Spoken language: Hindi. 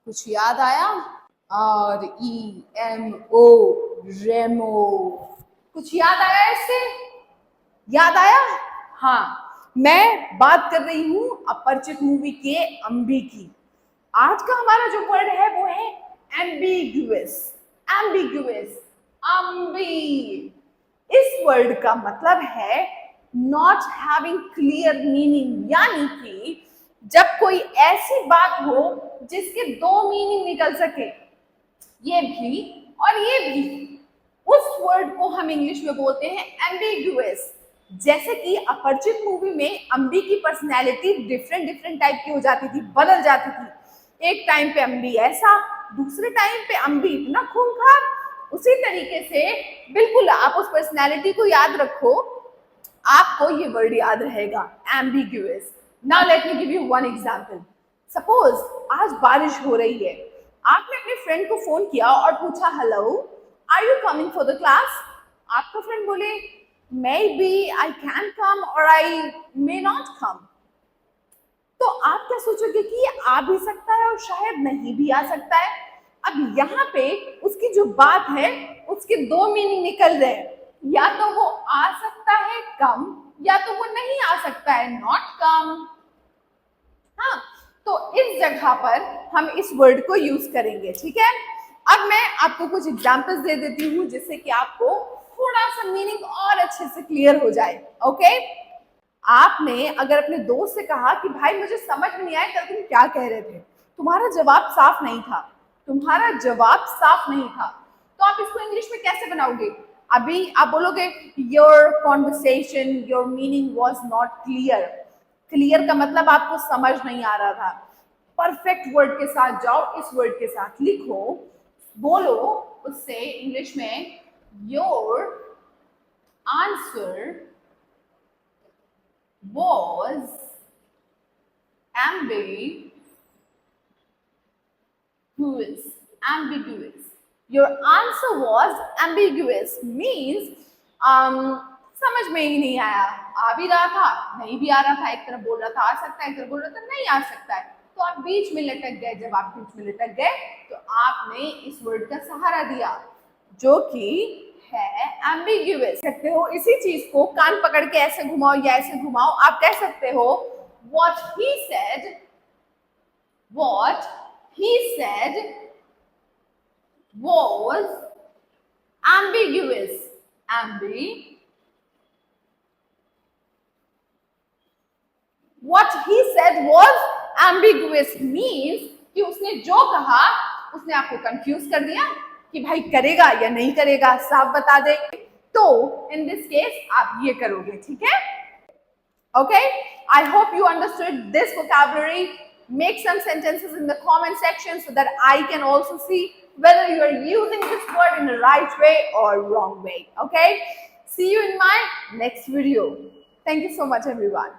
कुछ याद आया? REMO, रेमो। कुछ याद आया इससे? याद आया? हाँ, मैं बात कर रही हूँ अपरिचित मूवी के अम्बी की। आज का हमारा जो वर्ड है वो है एम्बिग्युअस। एम्बिग्युअस, अम्बी। इस वर्ड का मतलब है नॉट हैविंग क्लियर मीनिंग, यानी कि जब कोई ऐसी बात हो जिसके दो मीनिंग निकल सके, ये भी और ये भी, उस वर्ड को हम इंग्लिश में बोलते हैं एम्बिग्युअस। जैसे कि अपरिचित मूवी में अम्बी की पर्सनैलिटी डिफरेंट डिफरेंट टाइप की हो जाती थी, बदल जाती थी। एक टाइम पे अम्बी ऐसा, दूसरे टाइम पे अम्बी इतना खूंखार। उसी तरीके से बिल्कुल आप उस पर्सनैलिटी को याद रखो, आपको ये वर्ड याद रहेगा, ambiguous. Now let me give you one example. Suppose आज बारिश हो रही है, आपने अपने फ्रेंड को फोन किया और पूछा, hello are you coming for the class? आपका फ्रेंड बोले, may B I can come और आई मे नॉट कम। तो आप क्या सोचोगे कि ये आ भी सकता है और शायद नहीं भी आ सकता है। अब यहाँ पे उसकी जो बात है उसके दो मीनिंग निकल रहे हैं, या तो वो आ सकता है कम, या तो वो नहीं आ सकता है नॉट कम। हाँ, तो इस जगह पर हम इस वर्ड को यूज करेंगे, ठीक है। अब मैं आपको कुछ एग्जांपल्स दे देती हूँ जिससे कि आपको थोड़ा सा मीनिंग और अच्छे से क्लियर हो जाए। ओके, आपने अगर अपने दोस्त से कहा कि भाई मुझे समझ में नहीं आया कल तुम क्या कह रहे थे, तुम्हारा जवाब साफ नहीं था, तुम्हारा जवाब साफ नहीं था, तो आप इसको इंग्लिश में कैसे बनाओगे? अभी आप बोलोगे your conversation, your meaning was not clear. Clear का मतलब आपको समझ नहीं आ रहा था। परफेक्ट वर्ड के साथ जाओ, इस वर्ड के साथ लिखो, बोलो उससे इंग्लिश में, your answer was ambiguous. Ambiguous. Your answer was ambiguous means समझ में ही नहीं आया, आ भी रहा था नहीं भी आ रहा था, एक तरफ बोल रहा था आ सकता है, एक तरफ बोल रहा था नहीं आ सकता है, तो आप बीच में लटक गए। जब आप बीच में लटक गए तो आपने इस वर्ड का सहारा दिया जो कि है एम्बिग्युअस। सकते हो इसी चीज को कान पकड़ के ऐसे घुमाओ या ऐसे घुमाओ, आप कह सकते हो what he said, what he said was ambiguous. What he said was ambiguous means कि उसने जो कहा उसने आपको कंफ्यूज कर दिया कि भाई करेगा या नहीं करेगा, साफ बता दे। तो इन दिस केस आप ये करोगे, ठीक है। Okay, I hope you understood this vocabulary. Make some sentences in the comment section so that I can also see whether you are using this word in the right way or wrong way. Okay, see you in my next video. Thank you so much everyone.